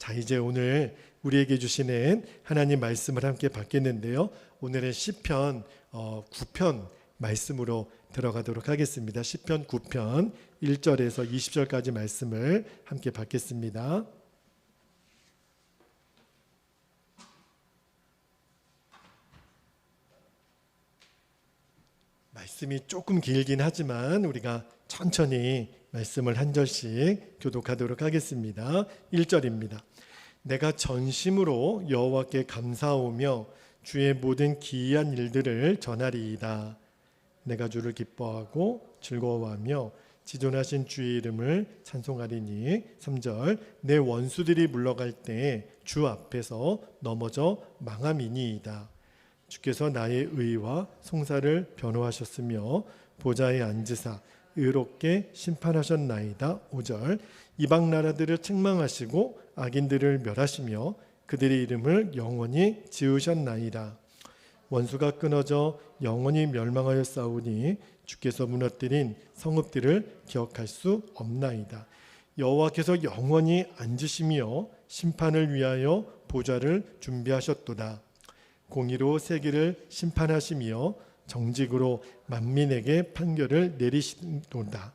자, 이제 오늘 우리에게 주시는 하나님 말씀을 함께 받겠는데요. 오늘은 시편 9편 말씀으로 들어가도록 하겠습니다. 시편 9편 1절에서 20절까지 말씀을 함께 받겠습니다. 말씀이 조금 길긴 하지만 우리가 천천히 말씀을 한 절씩 교독하도록 하겠습니다. 1절입니다. 내가 전심으로 여호와께 감사하오며 주의 모든 기이한 일들을 전하리이다. 내가 주를 기뻐하고 즐거워하며 지존하신 주의 이름을 찬송하리니. 3절 내 원수들이 물러갈 때 주 앞에서 넘어져 망함이니이다. 주께서 나의 의와 송사를 변호하셨으며 보좌에 앉으사 의롭게 심판하셨나이다. 5절 이방 나라들을 책망하시고 악인들을 멸하시며 그들의 이름을 영원히 지으셨나이다. 원수가 끊어져 영원히 멸망하였사오니 주께서 무너뜨린 성읍들을 기억할 수 없나이다. 여호와께서 영원히 앉으시며 심판을 위하여 보좌를 준비하셨도다. 공의로 세계를 심판하시며 정직으로 만민에게 판결을 내리시도다.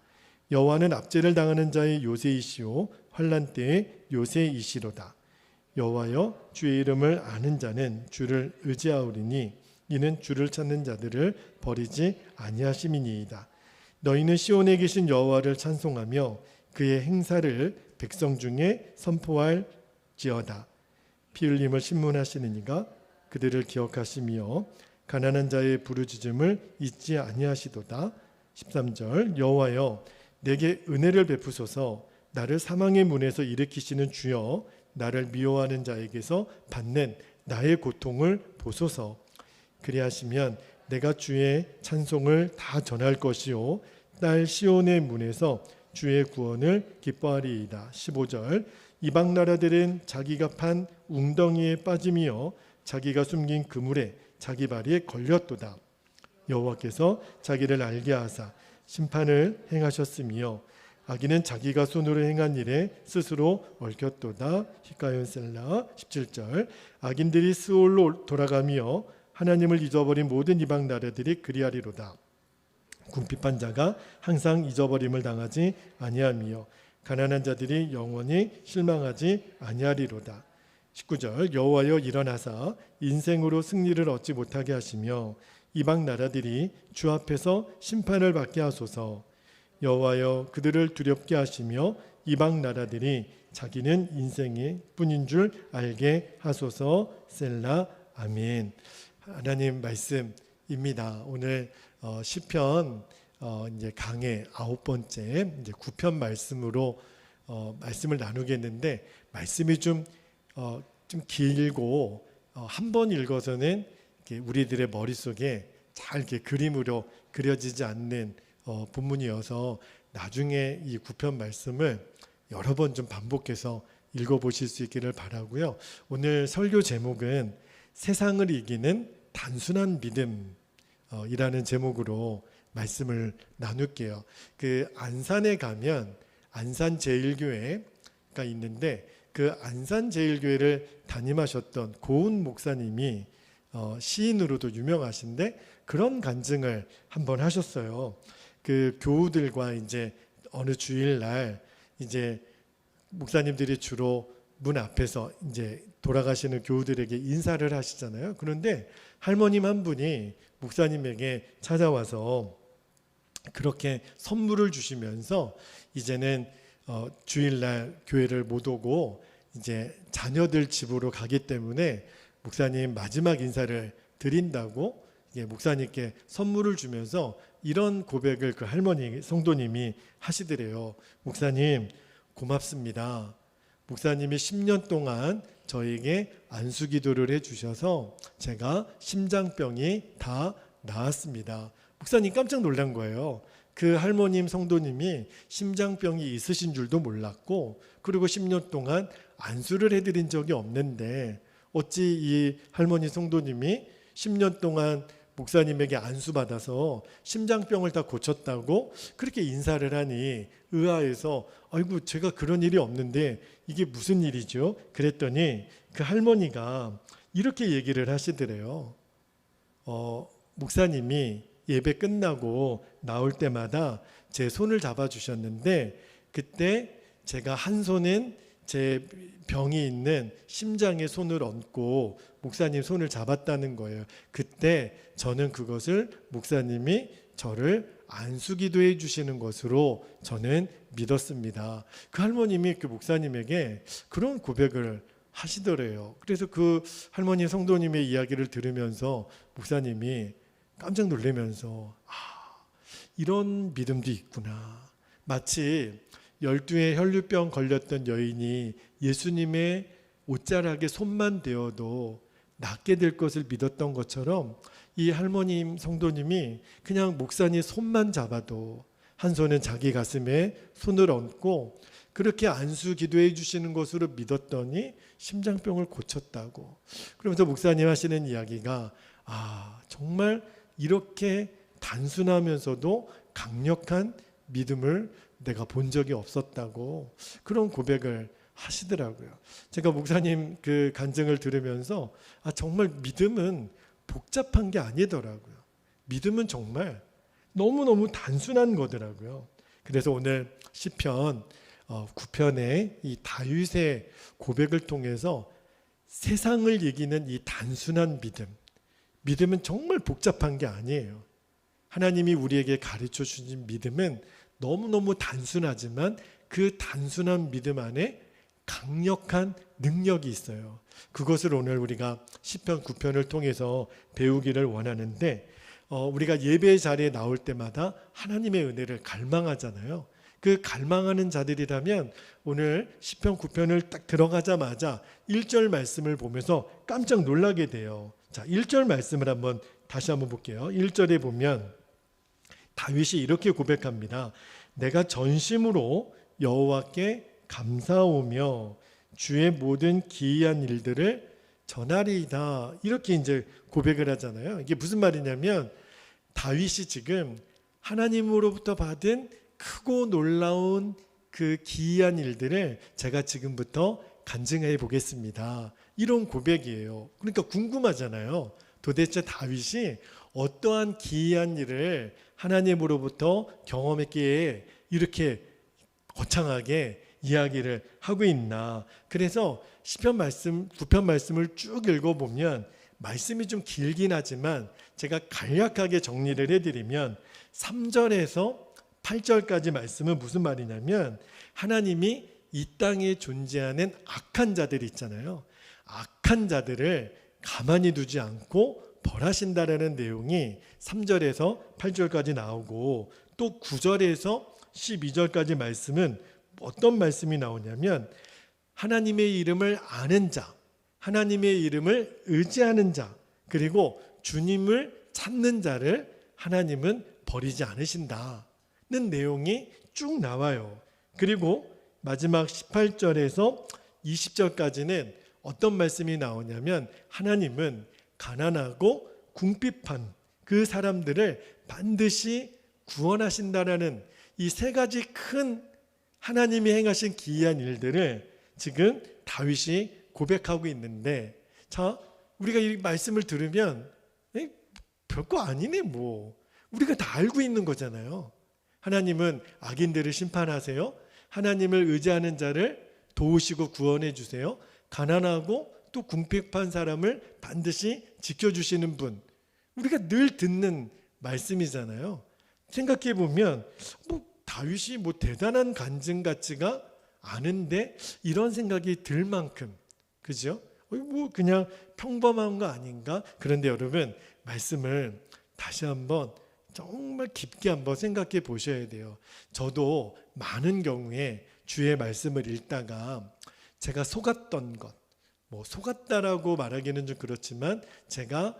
여호와는 압제를 당하는 자의 요새이시오 환난 때의 요새이시로다. 여호와여 주의 이름을 아는 자는 주를 의지하오리니 이는 주를 찾는 자들을 버리지 아니하심이니이다. 너희는 시온에 계신 여호와를 찬송하며 그의 행사를 백성 중에 선포할지어다. 피 흘림을 신문하시는 이가 그들을 기억하시며 가난한 자의 부르짖음을 잊지 아니하시도다. 13절 여호와여 내게 은혜를 베푸소서. 나를 사망의 문에서 일으키시는 주여 나를 미워하는 자에게서 받는 나의 고통을 보소서. 그리하시면 내가 주의 찬송을 다 전할 것이요 딸 시온의 문에서 주의 구원을 기뻐하리이다. 15절 이방 나라들은 자기가 판 웅덩이에 빠짐이요 자기가 숨긴 그물에 자기 발이 걸렸도다. 여호와께서 자기를 알게 하사 심판을 행하셨으며 악인은 자기가 손으로 행한 일에 스스로 얽혔도다. 히카연 셀라. 17절 악인들이 스올로 돌아가며 하나님을 잊어버린 모든 이방 나라들이 그리하리로다. 궁핍한 자가 항상 잊어버림을 당하지 아니하며 가난한 자들이 영원히 실망하지 아니하리로다. 19절 여호와여 일어나사 인생으로 승리를 얻지 못하게 하시며 이방 나라들이 주 앞에서 심판을 받게 하소서. 여호와여 그들을 두렵게 하시며 이방 나라들이 자기는 인생의 뿐인 줄 알게 하소서. 셀라. 아멘. 하나님 말씀입니다. 오늘 시편 이제 강의 9번째 이제 9편 말씀으로 말씀을 나누겠는데 말씀이 좀 길고 한 번 읽어서는 우리들의 머릿속에 잘 이렇게 그림으로 그려지지 않는 본문이어서 나중에 이 9편 말씀을 여러 번 좀 반복해서 읽어보실 수 있기를 바라고요. 오늘 설교 제목은 세상을 이기는 단순한 믿음이라는 제목으로 말씀을 나눌게요. 그 안산에 가면 안산제일교회가 있는데 그 안산제일교회를 담임하셨던 고은 목사님이 시인으로도 유명하신데 그런 간증을 한번 하셨어요. 그 교우들과 이제 어느 주일날 이제 목사님들이 주로 문 앞에서 이제 돌아가시는 교우들에게 인사를 하시잖아요. 그런데 할머님 한 분이 목사님에게 찾아와서 그렇게 선물을 주시면서 이제는 주일날 교회를 못 오고 이제 자녀들 집으로 가기 때문에 목사님 마지막 인사를 드린다고 목사님께 선물을 주면서 이런 고백을 그 할머니 성도님이 하시더래요. 목사님 고맙습니다. 목사님이 10년 동안 저에게 안수기도를 해주셔서 제가 심장병이 다 나았습니다. 목사님 깜짝 놀란 거예요. 그 할머님 성도님이 심장병이 있으신 줄도 몰랐고 그리고 10년 동안 안수를 해드린 적이 없는데 어찌 이 할머니 성도님이 10년 동안 목사님에게 안수받아서 심장병을 다 고쳤다고 그렇게 인사를 하니 의아해서 아이고 제가 그런 일이 없는데 이게 무슨 일이죠? 그랬더니 그 할머니가 이렇게 얘기를 하시더래요. 목사님이 예배 끝나고 나올 때마다 제 손을 잡아주셨는데 그때 제가 한 손은 제 병이 있는 심장에 손을 얹고 목사님 손을 잡았다는 거예요. 그때 저는 그것을 목사님이 저를 안수기도해 주시는 것으로 저는 믿었습니다. 그 할머님이 그 목사님에게 그런 고백을 하시더래요. 그래서 그 할머니 성도님의 이야기를 들으면서 목사님이 깜짝 놀라면서 이런 믿음도 있구나. 마치 12의 혈류병 걸렸던 여인이 예수님의 옷자락에 손만 대어도 낫게 될 것을 믿었던 것처럼 이 할머님 성도님이 그냥 목사님 손만 잡아도 한 손은 자기 가슴에 손을 얹고 그렇게 안수 기도해 주시는 것으로 믿었더니 심장병을 고쳤다고. 그러면서 목사님 하시는 이야기가 정말 이렇게 단순하면서도 강력한 믿음을 내가 본 적이 없었다고 그런 고백을 하시더라고요. 제가 목사님 그 간증을 들으면서 정말 믿음은 복잡한 게 아니더라고요. 믿음은 정말 너무너무 단순한 거더라고요. 그래서 오늘 시편 9편의 이 다윗의 고백을 통해서 세상을 이기는 이 단순한 믿음은 정말 복잡한 게 아니에요. 하나님이 우리에게 가르쳐 주신 믿음은 너무너무 단순하지만 그 단순한 믿음 안에 강력한 능력이 있어요. 그것을 오늘 우리가 시편 9편을 통해서 배우기를 원하는데 우리가 예배 자리에 나올 때마다 하나님의 은혜를 갈망하잖아요. 그 갈망하는 자들이라면 오늘 시편 9편을 딱 들어가자마자 1절 말씀을 보면서 깜짝 놀라게 돼요. 자, 1절 말씀을 다시 한번 볼게요. 1절에 보면 다윗이 이렇게 고백합니다. 내가 전심으로 여호와께 감사하오며 주의 모든 기이한 일들을 전하리이다. 이렇게 이제 고백을 하잖아요. 이게 무슨 말이냐면 다윗이 지금 하나님으로부터 받은 크고 놀라운 그 기이한 일들을 제가 지금부터 간증해 보겠습니다. 이런 고백이에요. 그러니까 궁금하잖아요. 도대체 다윗이 어떠한 기이한 일을 하나님으로부터 경험했기에 이렇게 거창하게 이야기를 하고 있나. 그래서 시편 말씀 9편 말씀을 쭉 읽어보면 말씀이 좀 길긴 하지만 제가 간략하게 정리를 해드리면 3절에서 8절까지 말씀은 무슨 말이냐면 하나님이 이 땅에 존재하는 악한 자들이 있잖아요. 악한 자들을 가만히 두지 않고 벌하신다라는 내용이 3절에서 8절까지 나오고 또 9절에서 12절까지 말씀은 어떤 말씀이 나오냐면 하나님의 이름을 아는 자, 하나님의 이름을 의지하는 자, 그리고 주님을 찾는 자를 하나님은 버리지 않으신다는 내용이 쭉 나와요. 그리고 마지막 18절에서 20절까지는 어떤 말씀이 나오냐면 하나님은 가난하고 궁핍한 그 사람들을 반드시 구원하신다라는 이 세 가지 큰 하나님이 행하신 기이한 일들을 지금 다윗이 고백하고 있는데, 자, 우리가 이 말씀을 들으면 별거 아니네 뭐. 우리가 다 알고 있는 거잖아요. 하나님은 악인들을 심판하세요. 하나님을 의지하는 자를 도우시고 구원해 주세요. 가난하고 또 궁핍한 사람을 반드시 지켜주시는 분. 우리가 늘 듣는 말씀이잖아요. 생각해 보면 다윗이 대단한 간증 같지가 않은데 이런 생각이 들 만큼, 그죠? 그냥 평범한 거 아닌가? 그런데 여러분 말씀을 다시 한번 정말 깊게 한번 생각해 보셔야 돼요. 저도 많은 경우에 주의 말씀을 읽다가 제가 속았던 것, 속았다라고 말하기는 좀 그렇지만 제가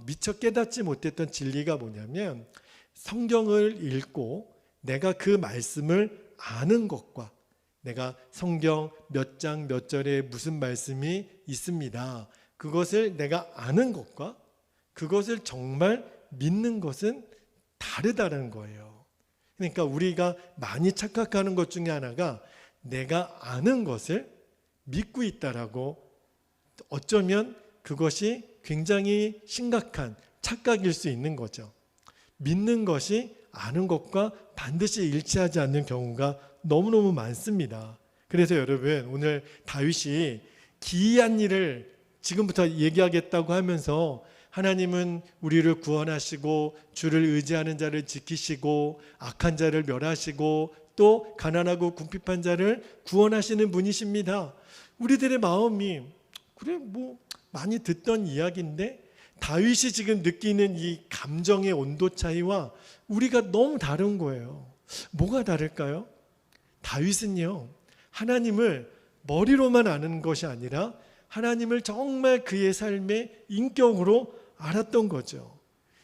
미처 깨닫지 못했던 진리가 뭐냐면 성경을 읽고 내가 그 말씀을 아는 것과 내가 성경 몇 장 몇 절에 무슨 말씀이 있습니다. 그것을 내가 아는 것과 그것을 정말 믿는 것은 다르다는 거예요. 그러니까 우리가 많이 착각하는 것 중에 하나가 내가 아는 것을 믿고 있다라고, 어쩌면 그것이 굉장히 심각한 착각일 수 있는 거죠. 믿는 것이 아는 것과 반드시 일치하지 않는 경우가 너무너무 많습니다. 그래서 여러분, 오늘 다윗이 기이한 일을 지금부터 얘기하겠다고 하면서 하나님은 우리를 구원하시고 주를 의지하는 자를 지키시고 악한 자를 멸하시고 또 가난하고 궁핍한 자를 구원하시는 분이십니다. 우리들의 마음이 그래 뭐 많이 듣던 이야기인데 다윗이 지금 느끼는 이 감정의 온도 차이와 우리가 너무 다른 거예요. 뭐가 다를까요? 다윗은요, 하나님을 머리로만 아는 것이 아니라 하나님을 정말 그의 삶의 인격으로 알았던 거죠.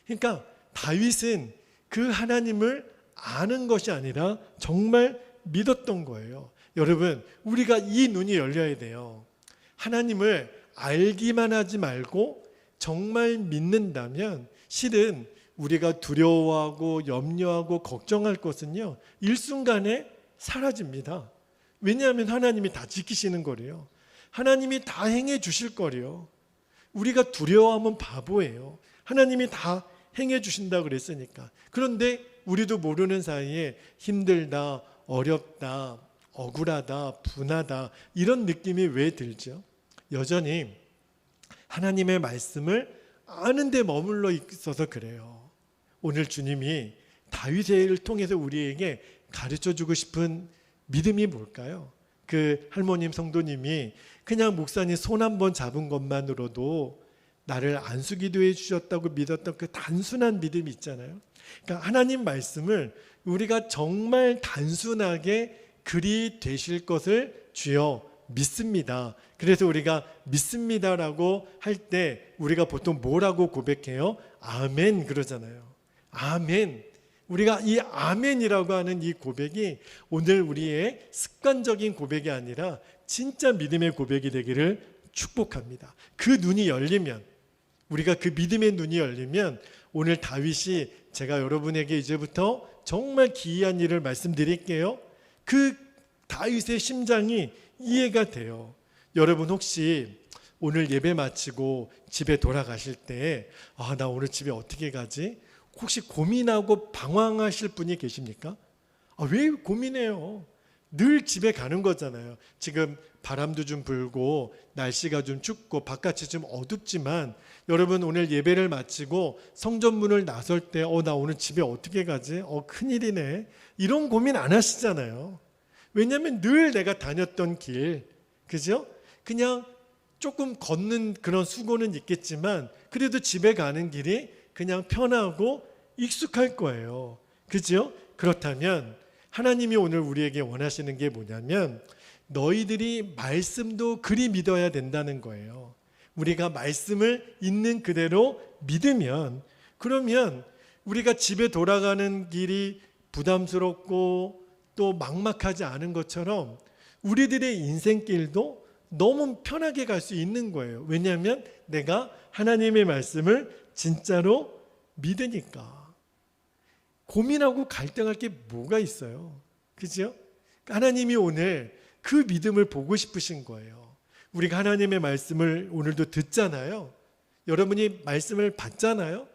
그러니까 다윗은 그 하나님을 아는 것이 아니라 정말 믿었던 거예요. 여러분, 우리가 이 눈이 열려야 돼요. 하나님을 알기만 하지 말고 정말 믿는다면 실은 우리가 두려워하고 염려하고 걱정할 것은요, 일순간에 사라집니다. 왜냐하면 하나님이 다 지키시는 거래요. 하나님이 다 행해 주실 거래요. 우리가 두려워하면 바보예요. 하나님이 다 행해 주신다 그랬으니까. 그런데 우리도 모르는 사이에 힘들다, 어렵다, 억울하다, 분하다 이런 느낌이 왜 들죠? 여전히 하나님의 말씀을 아는 데 머물러 있어서 그래요. 오늘 주님이 다윗의 일을 통해서 우리에게 가르쳐주고 싶은 믿음이 뭘까요? 그 할머님 성도님이 그냥 목사님 손 한 번 잡은 것만으로도 나를 안수기도해 주셨다고 믿었던 그 단순한 믿음이 있잖아요. 그러니까 하나님 말씀을 우리가 정말 단순하게 그리 되실 것을 주여 믿습니다. 그래서 우리가 믿습니다라고 할 때 우리가 보통 뭐라고 고백해요? 아멘 그러잖아요. 아멘. 우리가 이 아멘이라고 하는 이 고백이 오늘 우리의 습관적인 고백이 아니라 진짜 믿음의 고백이 되기를 축복합니다. 그 눈이 열리면, 우리가 그 믿음의 눈이 열리면 오늘 다윗이, 제가 여러분에게 이제부터 정말 기이한 일을 말씀드릴게요. 그 다윗의 심장이 이해가 돼요. 여러분 혹시 오늘 예배 마치고 집에 돌아가실 때 나 오늘 집에 어떻게 가지? 혹시 고민하고 방황하실 분이 계십니까? 왜 고민해요? 늘 집에 가는 거잖아요. 지금 바람도 좀 불고 날씨가 좀 춥고 바깥이 좀 어둡지만 여러분 오늘 예배를 마치고 성전문을 나설 때 나 오늘 집에 어떻게 가지? 큰일이네. 이런 고민 안 하시잖아요. 왜냐하면 늘 내가 다녔던 길, 그죠? 그냥 조금 걷는 그런 수고는 있겠지만 그래도 집에 가는 길이 그냥 편하고 익숙할 거예요. 그죠? 그렇다면 하나님이 오늘 우리에게 원하시는 게 뭐냐면 너희들이 말씀도 그리 믿어야 된다는 거예요. 우리가 말씀을 있는 그대로 믿으면, 그러면 우리가 집에 돌아가는 길이 부담스럽고 또 막막하지 않은 것처럼 우리들의 인생길도 너무 편하게 갈 수 있는 거예요. 왜냐하면 내가 하나님의 말씀을 진짜로 믿으니까. 고민하고 갈등할 게 뭐가 있어요? 그죠? 하나님이 오늘 그 믿음을 보고 싶으신 거예요. 우리가 하나님의 말씀을 오늘도 듣잖아요. 여러분이 말씀을 받잖아요.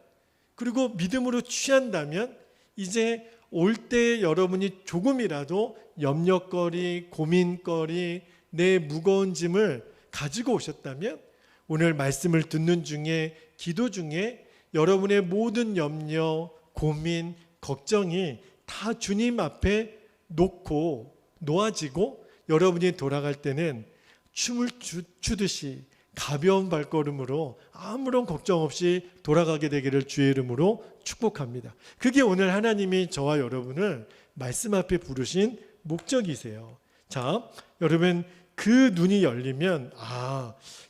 그리고 믿음으로 취한다면 이제 올 때 여러분이 조금이라도 염려거리, 고민거리, 내 무거운 짐을 가지고 오셨다면 오늘 말씀을 듣는 중에, 기도 중에 여러분의 모든 염려, 고민, 걱정이 다 주님 앞에 놓아지고 여러분이 돌아갈 때는 춤을 추듯이 가벼운 발걸음으로 아무런 걱정 없이 돌아가게 되기를 주의 이름으로 축복합니다. 그게 오늘 하나님이 저와 여러분을 말씀 앞에 부르신 목적이세요. 자, 여러분 그 눈이 열리면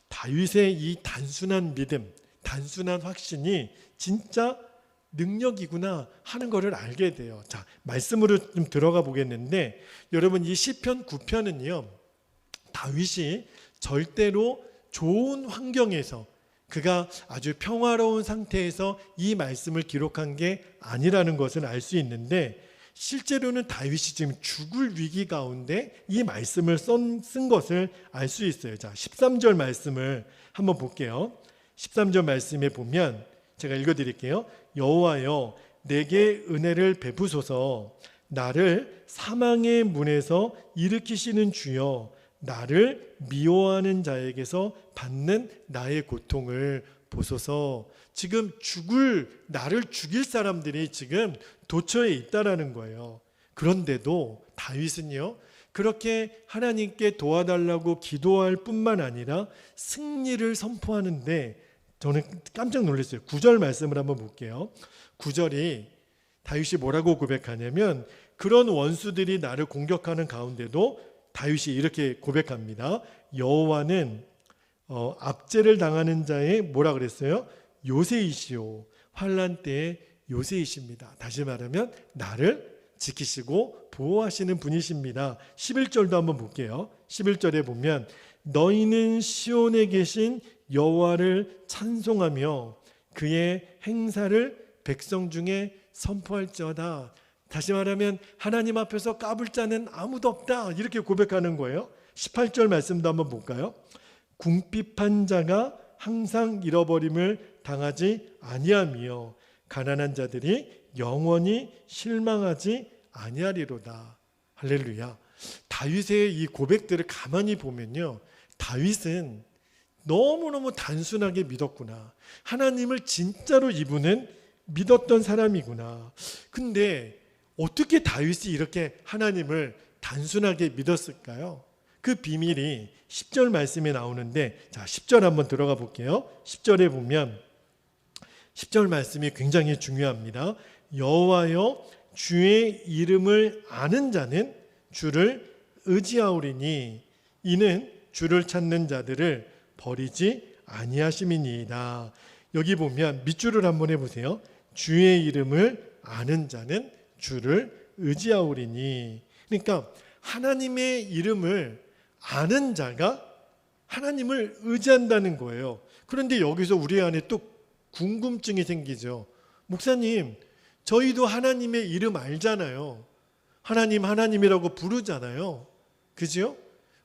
다윗의 이 단순한 믿음, 단순한 확신이 진짜 능력이구나 하는 것을 알게 돼요. 자, 말씀으로 좀 들어가 보겠는데 여러분 이 시편 9편은요. 다윗이 절대로 좋은 환경에서 그가 아주 평화로운 상태에서 이 말씀을 기록한 게 아니라는 것을 알 수 있는데, 실제로는 다윗이 지금 죽을 위기 가운데 이 말씀을 쓴 것을 알 수 있어요. 자, 13절 말씀을 한번 볼게요. 13절 말씀에 보면 제가 읽어드릴게요. 여호와여, 내게 은혜를 베푸소서. 나를 사망의 문에서 일으키시는 주여, 나를 미워하는 자에게서 받는 나의 고통을 보소서. 지금 나를 죽일 사람들이 지금 도처에 있다라는 거예요. 그런데도 다윗은요, 그렇게 하나님께 도와달라고 기도할 뿐만 아니라 승리를 선포하는데, 저는 깜짝 놀랐어요. 9절 말씀을 한번 볼게요. 9절이 다윗이 뭐라고 고백하냐면, 그런 원수들이 나를 공격하는 가운데도 다윗이 이렇게 고백합니다. 여호와는 압제를 당하는 자의 뭐라 그랬어요? 요새이시오. 환난 때의 요새이십니다. 다시 말하면 나를 지키시고 보호하시는 분이십니다. 11절도 한번 볼게요. 11절에 보면 너희는 시온에 계신 여호와를 찬송하며 그의 행사를 백성 중에 선포할지어다. 다시 말하면 하나님 앞에서 까불 자는 아무도 없다, 이렇게 고백하는 거예요. 18절 말씀도 한번 볼까요? 궁핍한 자가 항상 잃어버림을 당하지 아니하며 가난한 자들이 영원히 실망하지 아니하리로다. 할렐루야. 다윗의 이 고백들을 가만히 보면요, 다윗은 너무너무 단순하게 믿었구나. 하나님을 진짜로 이분은 믿었던 사람이구나. 근데 어떻게 다윗이 이렇게 하나님을 단순하게 믿었을까요? 그 비밀이 10절 말씀에 나오는데, 자, 10절 한번 들어가 볼게요. 10절에 보면 10절 말씀이 굉장히 중요합니다. 여호와여, 주의 이름을 아는 자는 주를 의지하오리니 이는 주를 찾는 자들을 버리지 아니하심이니이다. 여기 보면 밑줄을 한번 해보세요. 주의 이름을 아는 자는 주를 의지하오리니. 그러니까 하나님의 이름을 아는 자가 하나님을 의지한다는 거예요. 그런데 여기서 우리 안에 또 궁금증이 생기죠. 목사님, 저희도 하나님의 이름 알잖아요. 하나님, 하나님이라고 부르잖아요. 그죠?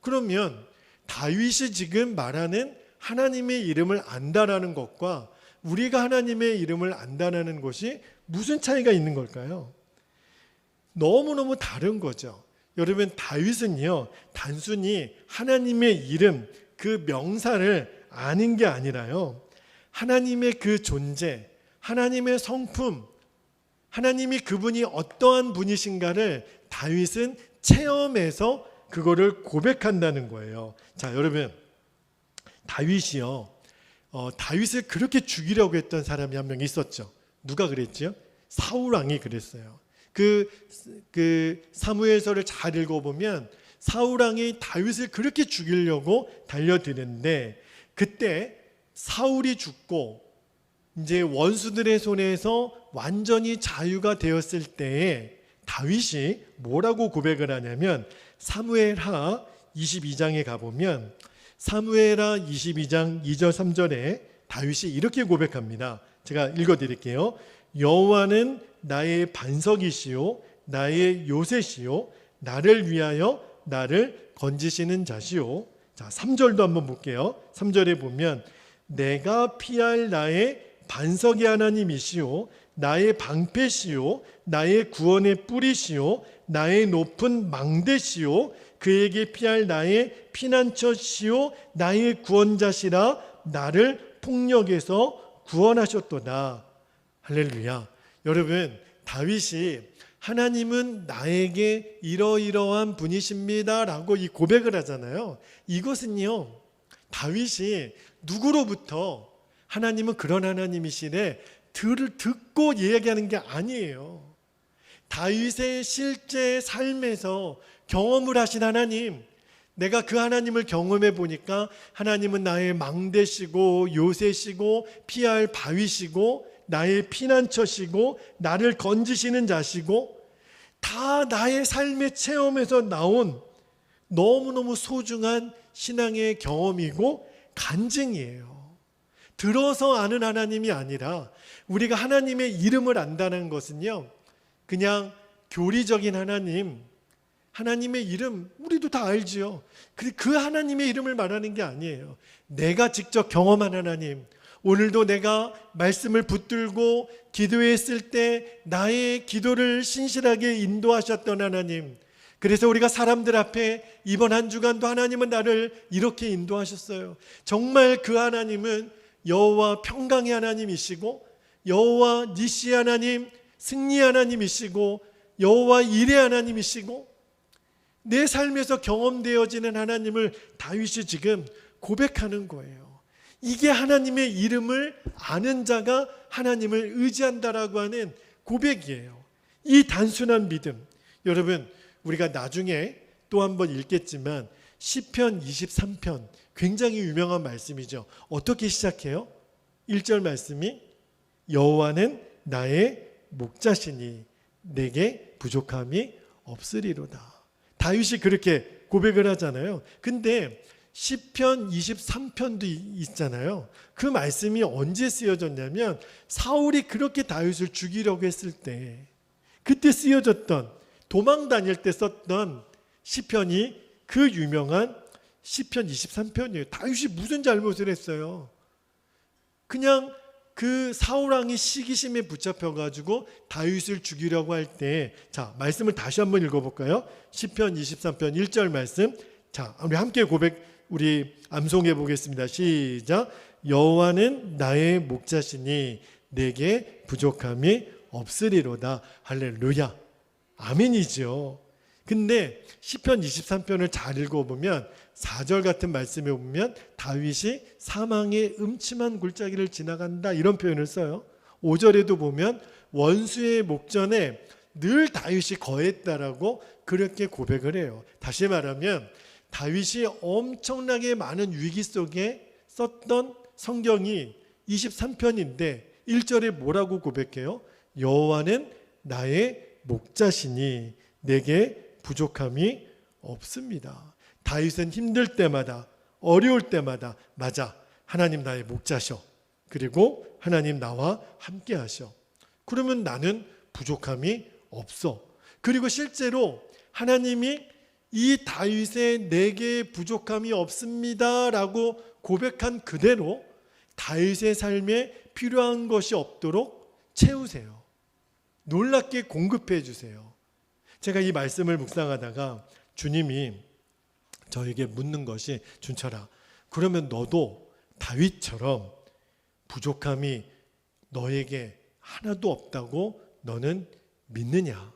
그러면 다윗이 지금 말하는 하나님의 이름을 안다라는 것과 우리가 하나님의 이름을 안다라는 것이 무슨 차이가 있는 걸까요? 너무너무 다른 거죠. 여러분, 다윗은요, 단순히 하나님의 이름, 그 명사를 아는 게 아니라요, 하나님의 그 존재, 하나님의 성품, 하나님이 그분이 어떠한 분이신가를 다윗은 체험해서 그거를 고백한다는 거예요. 자, 여러분, 다윗이요, 다윗을 그렇게 죽이려고 했던 사람이 한 명 있었죠. 누가 그랬죠? 사울 왕이 그랬어요. 그 사무엘서를 잘 읽어보면 사울 왕이 다윗을 그렇게 죽이려고 달려드는데, 그때 사울이 죽고 이제 원수들의 손에서 완전히 자유가 되었을 때에 다윗이 뭐라고 고백을 하냐면, 사무엘하 22장에 가보면 사무엘하 22장 2절 3절에 다윗이 이렇게 고백합니다. 제가 읽어드릴게요. 여호와는 나의 반석이시요 나의 요새시요 나를 위하여 나를 건지시는 자시요. 자, 3절도 한번 볼게요. 3절에 보면 내가 피할 나의 반석의 하나님이시요 나의 방패시요 나의 구원의 뿌리시요 나의 높은 망대시요 그에게 피할 나의 피난처시요 나의 구원자시라 나를 폭력에서 구원하셨도다. 할렐루야. 여러분, 다윗이 하나님은 나에게 이러이러한 분이십니다 라고 이 고백을 하잖아요. 이것은요, 다윗이 누구로부터 하나님은 그런 하나님이시래 듣고 이야기하는 게 아니에요. 다윗의 실제 삶에서 경험을 하신 하나님, 내가 그 하나님을 경험해 보니까 하나님은 나의 망대시고 요새시고 피할 바위시고 나의 피난처시고 나를 건지시는 자시고, 다 나의 삶의 체험에서 나온 너무너무 소중한 신앙의 경험이고 간증이에요. 들어서 아는 하나님이 아니라 우리가 하나님의 이름을 안다는 것은요, 그냥 교리적인 하나님, 하나님의 이름 우리도 다 알지요. 그 하나님의 이름을 말하는 게 아니에요. 내가 직접 경험한 하나님, 오늘도 내가 말씀을 붙들고 기도했을 때 나의 기도를 신실하게 인도하셨던 하나님, 그래서 우리가 사람들 앞에 이번 한 주간도 하나님은 나를 이렇게 인도하셨어요. 정말 그 하나님은 여호와 평강의 하나님이시고, 여호와 니시 하나님, 승리 하나님이시고, 여호와 일의 하나님이시고, 내 삶에서 경험되어지는 하나님을 다윗이 지금 고백하는 거예요. 이게 하나님의 이름을 아는 자가 하나님을 의지한다라고 하는 고백이에요. 이 단순한 믿음, 여러분 우리가 나중에 또 한 번 읽겠지만 시편 23편 굉장히 유명한 말씀이죠. 어떻게 시작해요? 1절 말씀이 여호와는 나의 목자시니 내게 부족함이 없으리로다. 다윗이 그렇게 고백을 하잖아요. 근데 시편 23편도 있잖아요. 그 말씀이 언제 쓰여졌냐면 사울이 그렇게 다윗을 죽이려고 했을 때, 그때 쓰여졌던, 도망 다닐 때 썼던 시편이 그 유명한 시편 23편이에요. 다윗이 무슨 잘못을 했어요? 그냥 그 사울왕이 시기심에 붙잡혀가지고 다윗을 죽이려고 할 때, 자, 말씀을 다시 한번 읽어볼까요? 시편 23편 1절 말씀. 자, 우리 함께 우리 암송해 보겠습니다. 시작. 여호와는 나의 목자시니 내게 부족함이 없으리로다. 할렐루야. 아멘이죠. 근데 시편 23편을 잘 읽어보면 4절 같은 말씀에 보면 다윗이 사망의 음침한 골짜기를 지나간다 이런 표현을 써요. 5절에도 보면 원수의 목전에 늘 다윗이 거했다라고 그렇게 고백을 해요. 다시 말하면 다윗이 엄청나게 많은 위기 속에 썼던 성경이 23편인데 1절에 뭐라고 고백해요? 여호와는 나의 목자시니 내게 부족함이 없습니다. 다윗은 힘들 때마다, 어려울 때마다, 맞아, 하나님 나의 목자셔. 그리고 하나님 나와 함께 하셔. 그러면 나는 부족함이 없어. 그리고 실제로 하나님이 이 다윗의 내게 부족함이 없습니다 라고 고백한 그대로 다윗의 삶에 필요한 것이 없도록 채우세요. 놀랍게 공급해 주세요. 제가 이 말씀을 묵상하다가 주님이 저에게 묻는 것이, 준철아, 그러면 너도 다윗처럼 부족함이 너에게 하나도 없다고 너는 믿느냐?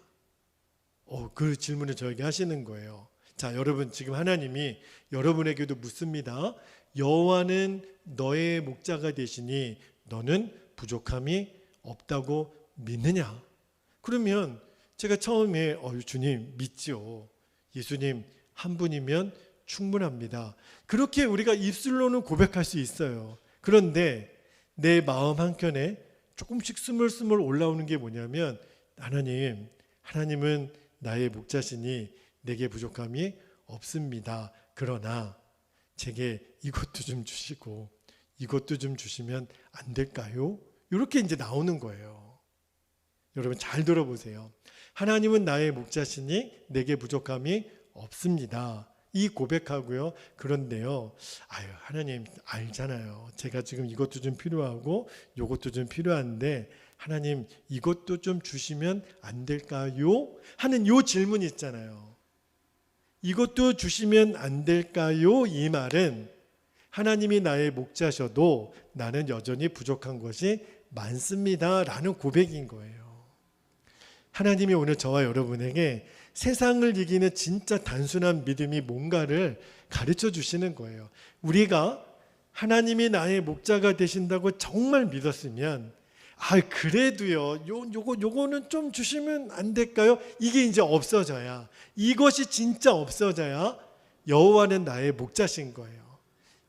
그 질문을 저에게 하시는 거예요. 자, 여러분, 지금 하나님이 여러분에게도 묻습니다. 여호와는 너의 목자가 되시니 너는 부족함이 없다고 믿느냐? 그러면 제가 처음에 주님 믿지요. 예수님 한 분이면 충분합니다. 그렇게 우리가 입술로는 고백할 수 있어요. 그런데 내 마음 한켠에 조금씩 스물스물 올라오는 게 뭐냐면, 하나님은 나의 목자시니 내게 부족함이 없습니다. 그러나 제게 이것도 좀 주시고 이것도 좀 주시면 안 될까요? 이렇게 이제 나오는 거예요. 여러분 잘 들어보세요. 하나님은 나의 목자시니 내게 부족함이 없습니다. 이 고백하고요. 그런데요, 하나님 알잖아요. 제가 지금 이것도 좀 필요하고 이것도 좀 필요한데 하나님 이것도 좀 주시면 안 될까요? 하는 요 질문이 있잖아요. 이것도 주시면 안 될까요? 이 말은 하나님이 나의 목자셔도 나는 여전히 부족한 것이 많습니다 라는 고백인 거예요. 하나님이 오늘 저와 여러분에게 세상을 이기는 진짜 단순한 믿음이 뭔가를 가르쳐 주시는 거예요. 우리가 하나님이 나의 목자가 되신다고 정말 믿었으면, 그래도요, 요거는 좀 주시면 안 될까요? 이게 이제 없어져야, 이것이 진짜 없어져야 여호와는 나의 목자신 거예요.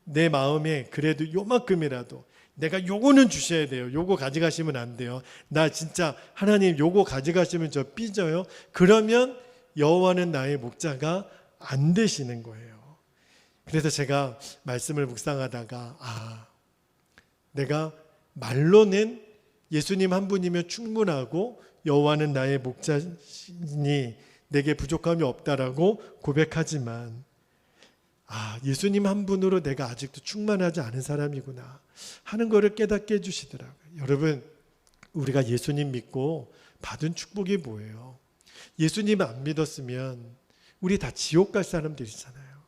내 마음에 그래도 요만큼이라도 내가 요거는 주셔야 돼요. 요거 가져가시면 안 돼요. 나 진짜 하나님 요거 가져가시면 저 삐져요. 그러면 여호와는 나의 목자가 안 되시는 거예요. 그래서 제가 말씀을 묵상하다가 내가 말로는 예수님 한 분이면 충분하고 여호와는 나의 목자시니 내게 부족함이 없다라고 고백하지만 예수님 한 분으로 내가 아직도 충만하지 않은 사람이구나 하는 것을 깨닫게 해주시더라고요. 여러분, 우리가 예수님 믿고 받은 축복이 뭐예요? 예수님 안 믿었으면 우리 다 지옥 갈 사람들이잖아요.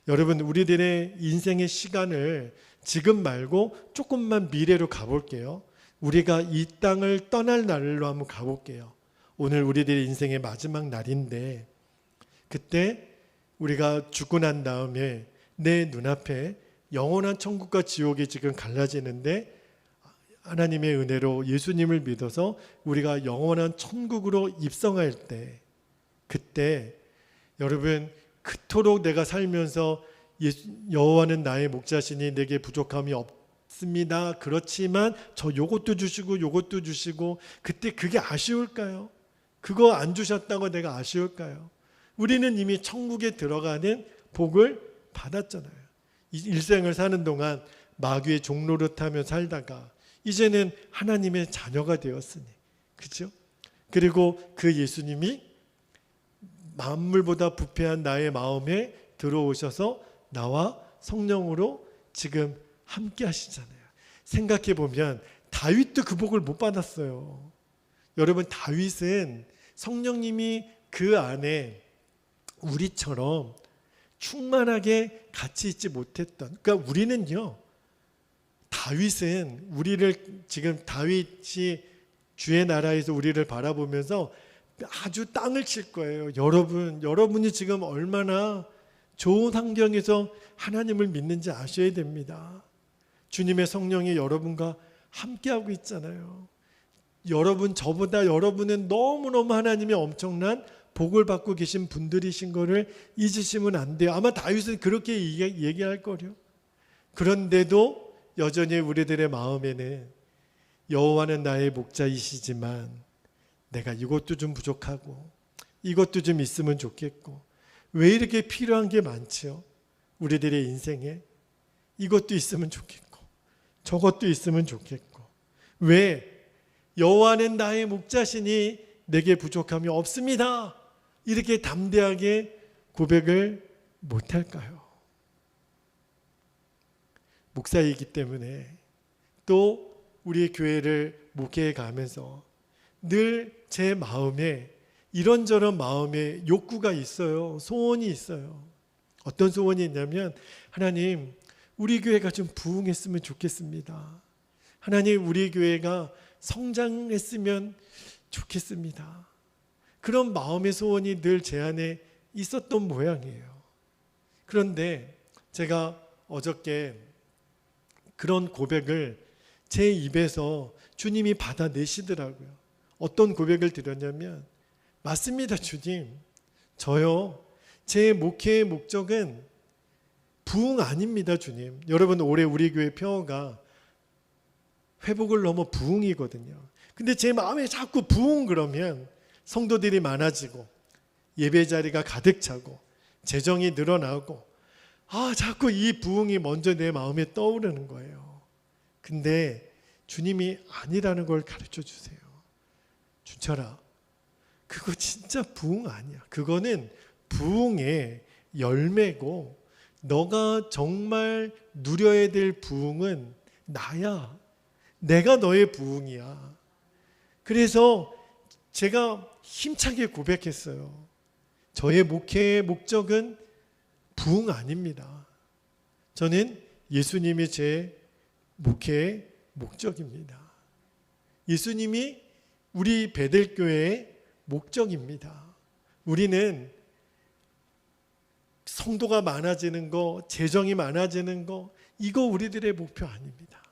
여러분, 우리들의 인생의 시간을 지금 말고 조금만 미래로 가볼게요. 우리가 이 땅을 떠날 날로 한번 가볼게요. 오늘 우리들의 인생의 마지막 날인데, 그때 우리가 죽고 난 다음에 내 눈앞에 영원한 천국과 지옥이 지금 갈라지는데, 하나님의 은혜로 예수님을 믿어서 우리가 영원한 천국으로 입성할 때, 그때 여러분, 그토록 내가 살면서 여호와는 나의 목자시니 내게 부족함이 없습니다, 그렇지만 저 요것도 주시고 요것도 주시고, 그때 그게 아쉬울까요? 그거 안 주셨다고 내가 아쉬울까요? 우리는 이미 천국에 들어가는 복을 받았잖아요. 일생을 사는 동안 마귀의 종노릇하며 살다가 이제는 하나님의 자녀가 되었으니, 그렇죠? 그리고 그 예수님이 만물보다 부패한 나의 마음에 들어오셔서 나와 성령으로 지금 함께 하시잖아요. 생각해 보면 다윗도 그 복을 못 받았어요. 여러분, 다윗은 성령님이 그 안에 우리처럼 충만하게 같이 있지 못했던, 그러니까 우리는요, 다윗은 우리를 지금 다윗이 주의 나라에서 우리를 바라보면서 아주 땅을 칠 거예요. 여러분이 지금 얼마나 좋은 환경에서 하나님을 믿는지 아셔야 됩니다. 주님의 성령이 여러분과 함께하고 있잖아요. 여러분은 너무너무 하나님의 엄청난 복을 받고 계신 분들이신 거를 잊으시면 안 돼요. 아마 다윗은 그렇게 얘기할 거요. 그런데도 여전히 우리들의 마음에는 여호와는 나의 목자이시지만 내가 이것도 좀 부족하고 이것도 좀 있으면 좋겠고, 왜 이렇게 필요한 게 많죠? 우리들의 인생에 이것도 있으면 좋겠고 저것도 있으면 좋겠고, 왜 여호와는 나의 목자시니 내게 부족함이 없습니다, 이렇게 담대하게 고백을 못할까요? 목사이기 때문에, 또 우리 교회를 목회해 가면서 늘 제 마음에 이런저런 마음의 욕구가 있어요. 소원이 있어요. 어떤 소원이 있냐면, 하나님, 우리 교회가 좀 부흥했으면 좋겠습니다. 하나님, 우리 교회가 성장했으면 좋겠습니다. 그런 마음의 소원이 늘 제 안에 있었던 모양이에요. 그런데 제가 어저께 그런 고백을 제 입에서 주님이 받아내시더라고요. 어떤 고백을 드렸냐면, 맞습니다, 주님. 저요, 제 목회의 목적은 부흥 아닙니다, 주님. 여러분, 올해 우리 교회 표어가 회복을 넘어 부흥이거든요. 근데 제 마음에 자꾸 부흥 그러면 성도들이 많아지고 예배 자리가 가득 차고 재정이 늘어나고, 자꾸 이 부흥이 먼저 내 마음에 떠오르는 거예요. 근데 주님이 아니라는 걸 가르쳐 주세요. 준철아, 그거 진짜 부흥 아니야. 그거는 부흥의 열매고, 너가 정말 누려야 될 부흥은 나야. 내가 너의 부흥이야. 그래서 제가 힘차게 고백했어요. 저의 목회의 목적은 부흥 아닙니다. 저는 예수님이 제 목회의 목적입니다. 예수님이 우리 베델교회의 목적입니다. 우리는 성도가 많아지는 거, 재정이 많아지는 거, 이거 우리들의 목표 아닙니다.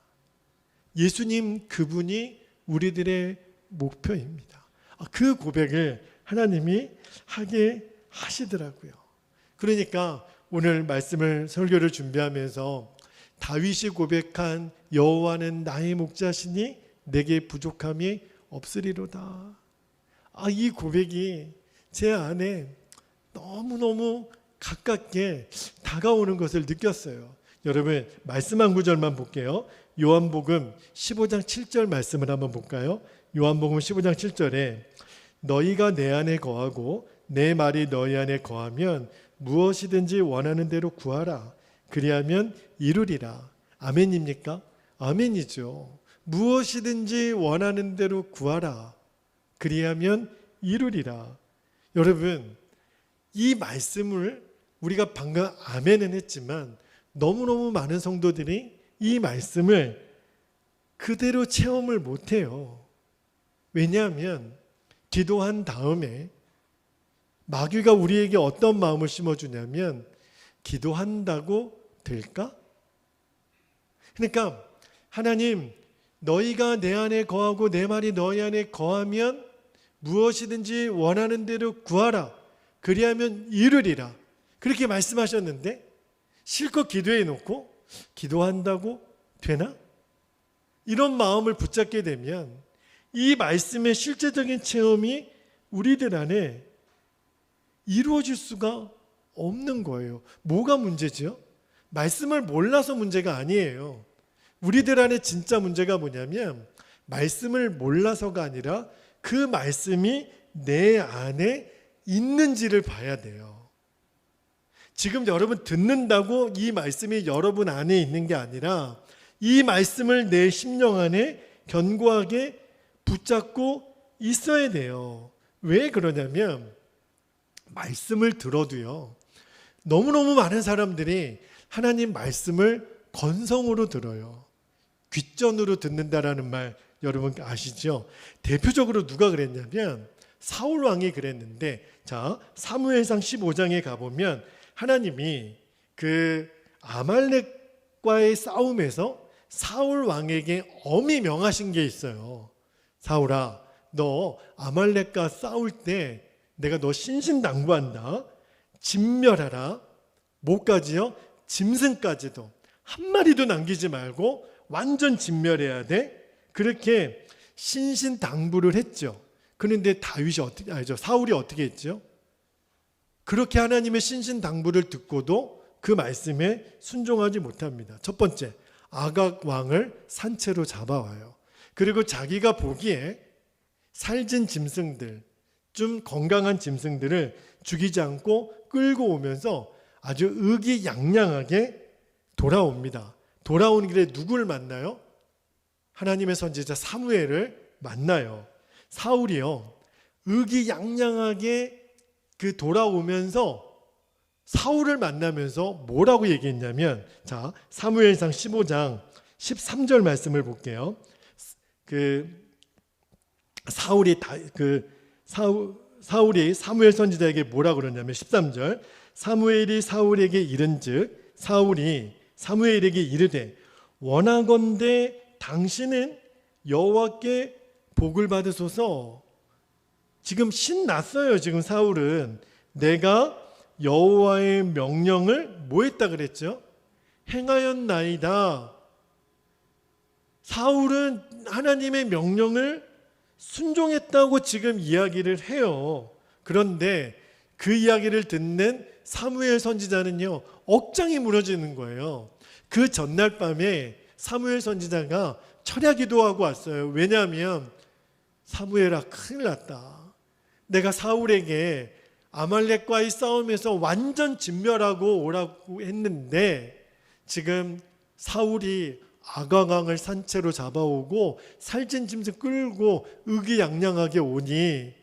예수님 그분이 우리들의 목표입니다. 그 고백을 하나님이 하게 하시더라고요. 그러니까 오늘 말씀을, 설교를 준비하면서 다윗이 고백한 여호와는 나의 목자시니 내게 부족함이 없으리로다, 이 고백이 제 안에 너무너무 가깝게 다가오는 것을 느꼈어요. 여러분, 말씀 한 구절만 볼게요. 요한복음 15장 7절 말씀을 한번 볼까요? 요한복음 15장 7절에 너희가 내 안에 거하고 내 말이 너희 안에 거하면 무엇이든지 원하는 대로 구하라. 그리하면 이루리라. 아멘입니까? 아멘이죠. 무엇이든지 원하는 대로 구하라. 그리하면 이루리라. 여러분, 이 말씀을 우리가 방금 아멘은 했지만 너무너무 많은 성도들이 이 말씀을 그대로 체험을 못해요. 왜냐하면 기도한 다음에 마귀가 우리에게 어떤 마음을 심어주냐면 기도한다고 될까? 그러니까 하나님, 너희가 내 안에 거하고 내 말이 너희 안에 거하면 무엇이든지 원하는 대로 구하라. 그리하면 이루리라. 그렇게 말씀하셨는데 실컷 기도해 놓고 기도한다고 되나? 이런 마음을 붙잡게 되면 이 말씀의 실제적인 체험이 우리들 안에 이루어질 수가 없는 거예요. 뭐가 문제죠? 말씀을 몰라서 문제가 아니에요. 우리들 안에 진짜 문제가 뭐냐면 말씀을 몰라서가 아니라 그 말씀이 내 안에 있는지를 봐야 돼요. 지금 여러분 듣는다고 이 말씀이 여러분 안에 있는 게 아니라 이 말씀을 내 심령 안에 견고하게 붙잡고 있어야 돼요. 왜 그러냐면 말씀을 들어도요, 너무너무 많은 사람들이 하나님 말씀을 건성으로 들어요. 귓전으로 듣는다라는 말 여러분 아시죠? 대표적으로 누가 그랬냐면 사울 왕이 그랬는데, 자, 사무엘상 15장에 가보면 하나님이 그 아말렉과의 싸움에서 사울 왕에게 엄히 명하신 게 있어요. 사울아, 너 아말렉과 싸울 때 내가 너 신신당부한다. 진멸하라. 뭐까지요? 짐승까지도 한 마리도 남기지 말고 완전 진멸해야 돼. 그렇게 신신당부를 했죠. 그런데 사울이 어떻게 했죠? 그렇게 하나님의 신신당부를 듣고도 그 말씀에 순종하지 못합니다. 첫 번째, 아각 왕을 산채로 잡아와요. 그리고 자기가 보기에 살진 짐승들, 좀 건강한 짐승들을 죽이지 않고 끌고 오면서 아주 의기양양하게 돌아옵니다. 돌아오는 길에 누굴 만나요? 하나님의 선지자 사무엘을 만나요. 사울이요, 의기양양하게 그 돌아오면서 사울을 만나면서 뭐라고 얘기했냐면, 자, 사무엘상 15장 13절 말씀을 볼게요. 사울이 사무엘 선지자에게 뭐라 그러냐면 13절, 사무엘이 사울에게 이른즉 사울이 사무엘에게 이르되 원하건대 당신은 여호와께 복을 받으소서. 지금 신났어요. 지금 사울은 내가 여호와의 명령을 뭐 했다 그랬죠? 행하였나이다. 사울은 하나님의 명령을 순종했다고 지금 이야기를 해요. 그런데 그 이야기를 듣는 사무엘 선지자는요, 억장이 무너지는 거예요. 그 전날 밤에 사무엘 선지자가 철야 기도하고 왔어요. 왜냐하면 사무엘아, 큰일 났다. 내가 사울에게 아말렉과의 싸움에서 완전 진멸하고 오라고 했는데 지금 사울이 아가강을 산채로 잡아오고 살찐 짐승 끌고 의기양양하게 오니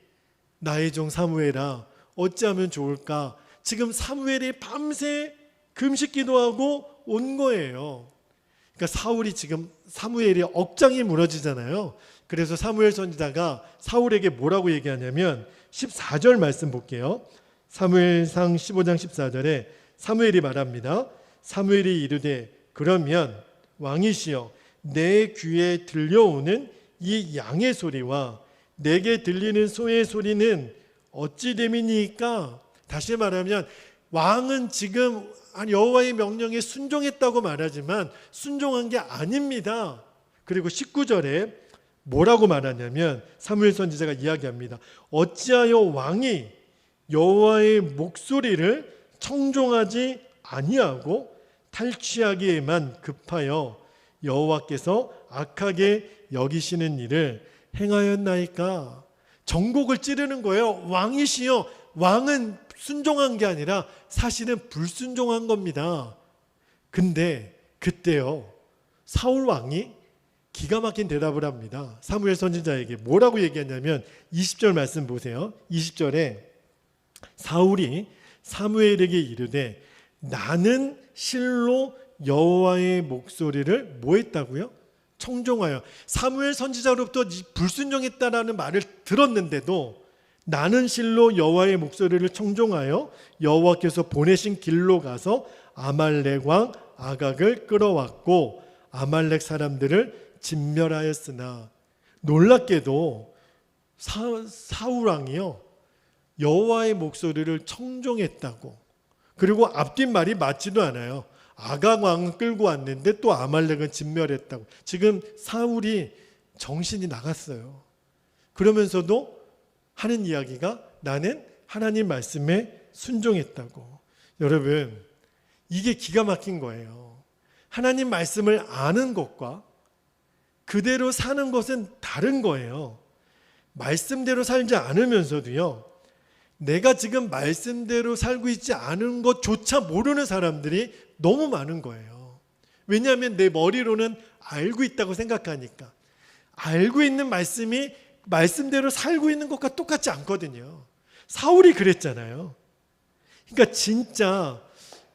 나의 종 사무엘아, 어찌하면 좋을까? 지금 사무엘이 밤새 금식 기도하고 온 거예요. 그러니까 사무엘이 억장이 무너지잖아요. 그래서 사무엘 선지자가 사울에게 뭐라고 얘기하냐면 14절 말씀 볼게요. 사무엘상 15장 14절에 사무엘이 말합니다. 사무엘이 이르되 그러면 왕이시여, 내 귀에 들려오는 이 양의 소리와 내게 들리는 소의 소리는 어찌 됨이니까? 다시 말하면 왕은 지금 여호와의 명령에 순종했다고 말하지만 순종한 게 아닙니다. 그리고 19절에 뭐라고 말하냐면 사무엘 선지자가 이야기합니다. 어찌하여 왕이 여호와의 목소리를 청종하지 아니하고 탈취하기에만 급하여 여호와께서 악하게 여기시는 일을 행하였나이까? 전곡을 찌르는 거예요. 왕이시여. 왕은 순종한 게 아니라 사실은 불순종한 겁니다. 근데 그때요, 사울 왕이 기가 막힌 대답을 합니다. 사무엘 선지자에게 뭐라고 얘기했냐면 20절 말씀 보세요. 20절에 사울이 사무엘에게 이르되 나는 실로 여호와의 목소리를 뭐 했다고요? 청종하여. 사무엘 선지자로부터 불순종했다라는 말을 들었는데도 나는 실로 여호와의 목소리를 청종하여 여호와께서 보내신 길로 가서 아말렉 왕 아각을 끌어왔고 아말렉 사람들을 진멸하였으나, 놀랍게도 사울 왕이요, 여호와의 목소리를 청종했다고. 그리고 앞뒷 말이 맞지도 않아요. 아각 왕은 끌고 왔는데 또 아말렉은 진멸했다고. 지금 사울이 정신이 나갔어요. 그러면서도 하는 이야기가 나는 하나님 말씀에 순종했다고. 여러분, 이게 기가 막힌 거예요. 하나님 말씀을 아는 것과 그대로 사는 것은 다른 거예요. 말씀대로 살지 않으면서도요, 내가 지금 말씀대로 살고 있지 않은 것조차 모르는 사람들이 너무 많은 거예요. 왜냐하면 내 머리로는 알고 있다고 생각하니까. 알고 있는 말씀이 말씀대로 살고 있는 것과 똑같지 않거든요. 사울이 그랬잖아요. 그러니까 진짜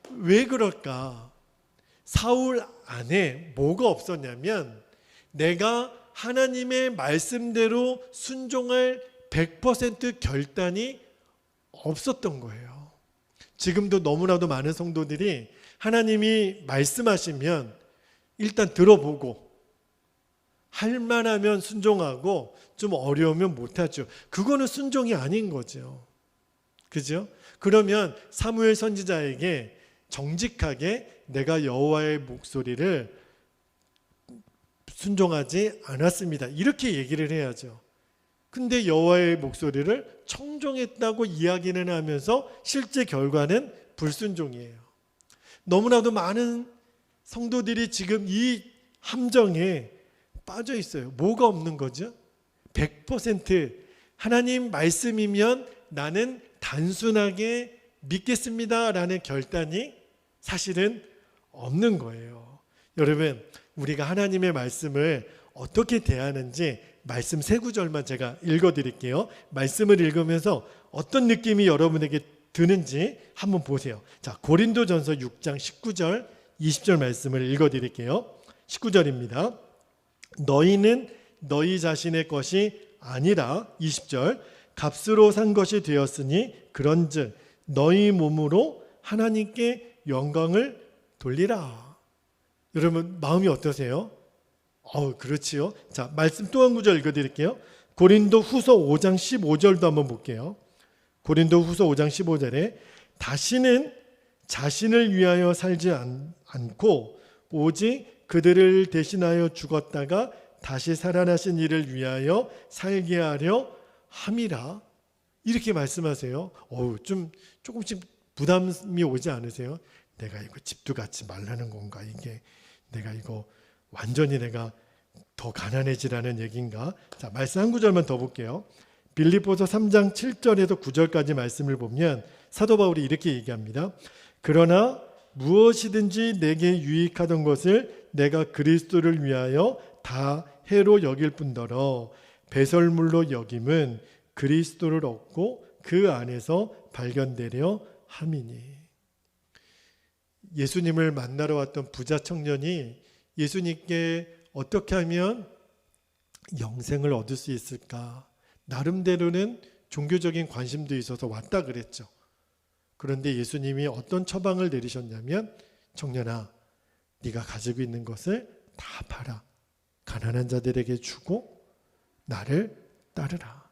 왜 그럴까? 사울 안에 뭐가 없었냐면 내가 하나님의 말씀대로 순종할 100% 결단이 없었던 거예요. 지금도 너무나도 많은 성도들이 하나님이 말씀하시면 일단 들어보고 할 만하면 순종하고 좀 어려우면 못하죠. 그거는 순종이 아닌 거죠. 그죠? 그러면 사무엘 선지자에게 정직하게 내가 여호와의 목소리를 순종하지 않았습니다, 이렇게 얘기를 해야죠. 근데 여호와의 목소리를 청종했다고 이야기는 하면서 실제 결과는 불순종이에요. 너무나도 많은 성도들이 지금 이 함정에 빠져 있어요. 뭐가 없는 거죠? 100% 하나님 말씀이면 나는 단순하게 믿겠습니다라는 결단이 사실은 없는 거예요. 여러분, 우리가 하나님의 말씀을 어떻게 대하는지 말씀 세 구절만 제가 읽어드릴게요. 말씀을 읽으면서 어떤 느낌이 여러분에게 드는지 한번 보세요. 자, 고린도전서 6장 19절 20절 말씀을 읽어드릴게요. 19절입니다. 너희는 너희 자신의 것이 아니라 20절 값으로 산 것이 되었으니 그런즉 너희 몸으로 하나님께 영광을 돌리라. 여러분 마음이 어떠세요? 그렇지요. 자, 말씀 또 한 구절 읽어드릴게요. 고린도 후서 5장 15절도 한번 볼게요. 고린도 후서 5장 15절에 다시는 자신을 위하여 살지 않고 오직 그들을 대신하여 죽었다가 다시 살아나신 이를 위하여 살게 하려 함이라. 이렇게 말씀하세요. 좀 조금씩 부담이 오지 않으세요? 내가 이거 집도 갖지 말라는 건가? 이게 내가 이거 완전히 내가 더 가난해지라는 얘기인가? 자, 말씀 한 구절만 더 볼게요. 빌립보서 3장 7절에서 9절까지 말씀을 보면 사도 바울이 이렇게 얘기합니다. 그러나 무엇이든지 내게 유익하던 것을 내가 그리스도를 위하여 다 해로 여길 뿐더러 배설물로 여김은 그리스도를 얻고 그 안에서 발견되려 함이니. 예수님을 만나러 왔던 부자 청년이 예수님께 어떻게 하면 영생을 얻을 수 있을까? 나름대로는 종교적인 관심도 있어서 왔다 그랬죠. 그런데 예수님이 어떤 처방을 내리셨냐면 청년아, 네가 가지고 있는 것을 다 팔아 가난한 자들에게 주고 나를 따르라.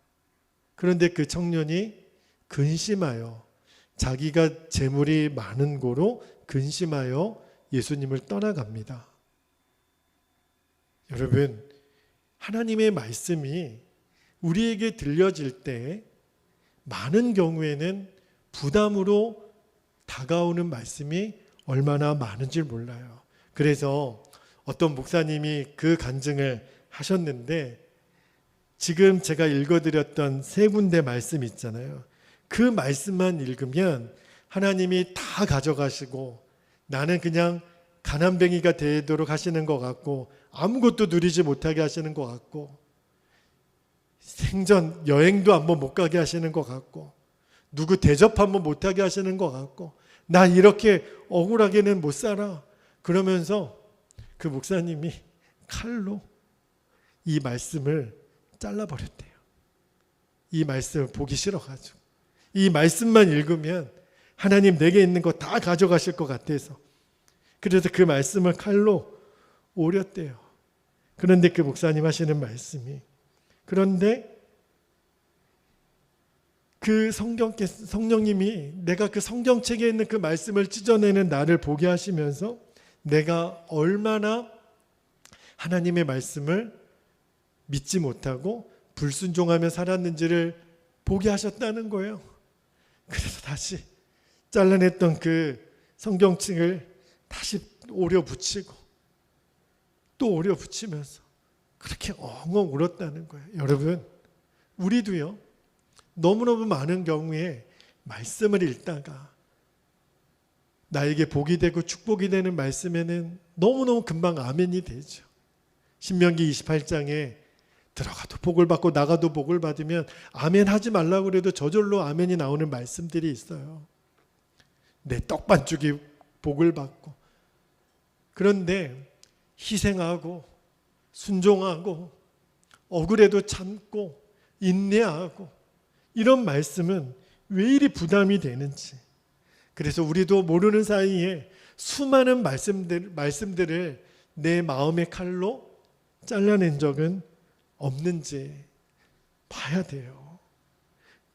그런데 그 청년이 근심하여 자기가 재물이 많은 고로 근심하여 예수님을 떠나갑니다. 여러분, 하나님의 말씀이 우리에게 들려질 때 많은 경우에는 부담으로 다가오는 말씀이 얼마나 많은지 몰라요. 그래서 어떤 목사님이 그 간증을 하셨는데, 지금 제가 읽어드렸던 세 군데 말씀 있잖아요. 그 말씀만 읽으면 하나님이 다 가져가시고 나는 그냥 가난뱅이가 되도록 하시는 것 같고, 아무것도 누리지 못하게 하시는 것 같고, 생전 여행도 한번 못 가게 하시는 것 같고, 누구 대접 한번 못하게 하시는 것 같고, 나 이렇게 억울하게는 못 살아. 그러면서 그 목사님이 칼로 이 말씀을 잘라버렸대요. 이 말씀을 보기 싫어가지고, 이 말씀만 읽으면 하나님 내게 있는 거 다 가져가실 것 같아서, 그래서 그 말씀을 칼로 오렸대요. 그런데 그 목사님 하시는 말씀이, 그런데 그 성령님이 내가 그 성경책에 있는 그 말씀을 찢어내는 나를 보게 하시면서 내가 얼마나 하나님의 말씀을 믿지 못하고 불순종하며 살았는지를 보게 하셨다는 거예요. 그래서 다시 잘라냈던 그 성경책을 다시 오려 붙이고 또 오려 붙이면서 그렇게 엉엉 울었다는 거예요. 여러분, 우리도요, 너무너무 많은 경우에 말씀을 읽다가 나에게 복이 되고 축복이 되는 말씀에는 너무너무 금방 아멘이 되죠. 신명기 28장에 들어가도 복을 받고 나가도 복을 받으면 아멘 하지 말라고 그래도 저절로 아멘이 나오는 말씀들이 있어요. 내 떡반죽이 복을 받고. 그런데 희생하고 순종하고 억울해도 참고 인내하고 이런 말씀은 왜 이리 부담이 되는지. 그래서 우리도 모르는 사이에 수많은 말씀들을 내 마음의 칼로 잘라낸 적은 없는지 봐야 돼요.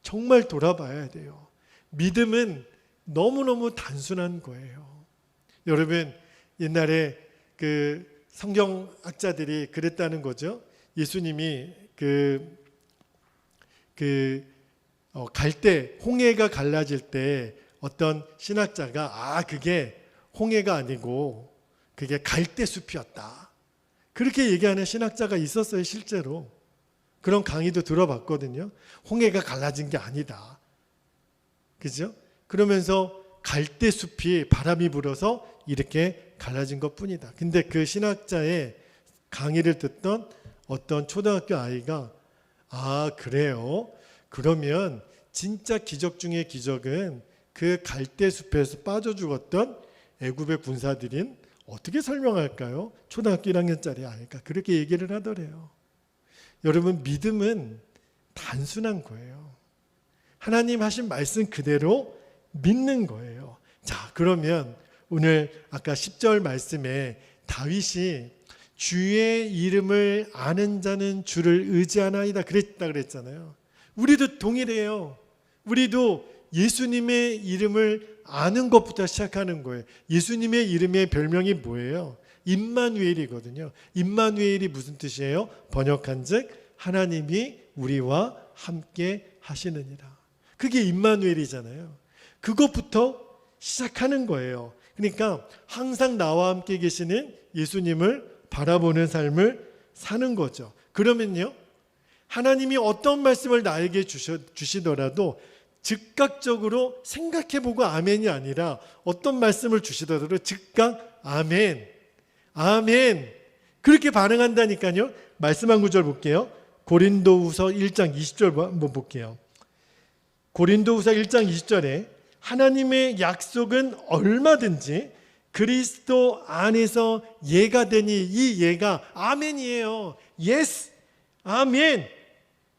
정말 돌아봐야 돼요. 믿음은 너무너무 단순한 거예요. 여러분, 옛날에 그 성경학자들이 그랬다는 거죠. 예수님이 갈 때, 홍해가 갈라질 때 어떤 신학자가 그게 홍해가 아니고 그게 갈대숲이었다, 그렇게 얘기하는 신학자가 있었어요. 실제로 그런 강의도 들어봤거든요. 홍해가 갈라진 게 아니다, 그죠? 그러면서 갈대숲이 바람이 불어서 이렇게 갈라진 것뿐이다. 근데 그 신학자의 강의를 듣던 어떤 초등학교 아이가 그래요? 그러면 진짜 기적 중의 기적은 그 갈대숲에서 빠져 죽었던 애굽의 군사들인 어떻게 설명할까요? 초등학교 1학년짜리 아이가 그렇게 얘기를 하더래요. 여러분, 믿음은 단순한 거예요. 하나님 하신 말씀 그대로 믿는 거예요. 자, 그러면 오늘 아까 10절 말씀에 다윗이 주의 이름을 아는 자는 주를 의지하나이다 그랬잖아요. 우리도 동일해요. 우리도 예수님의 이름을 아는 것부터 시작하는 거예요. 예수님의 이름의 별명이 뭐예요? 임마누엘이거든요. 임마누엘이 무슨 뜻이에요? 번역한즉 하나님이 우리와 함께 하시느니라. 그게 임마누엘이잖아요. 그것부터 시작하는 거예요. 그러니까 항상 나와 함께 계시는 예수님을 바라보는 삶을 사는 거죠. 그러면요, 하나님이 어떤 말씀을 나에게 주시더라도 즉각적으로 생각해보고 아멘이 아니라 어떤 말씀을 주시더라도 즉각 아멘, 아멘 그렇게 반응한다니까요. 말씀 한 구절 볼게요. 고린도후서 1장 20절 한번 볼게요. 고린도후서 1장 20절에 하나님의 약속은 얼마든지 그리스도 안에서 예가 되니, 이 예가 아멘이에요. 예스, 아멘.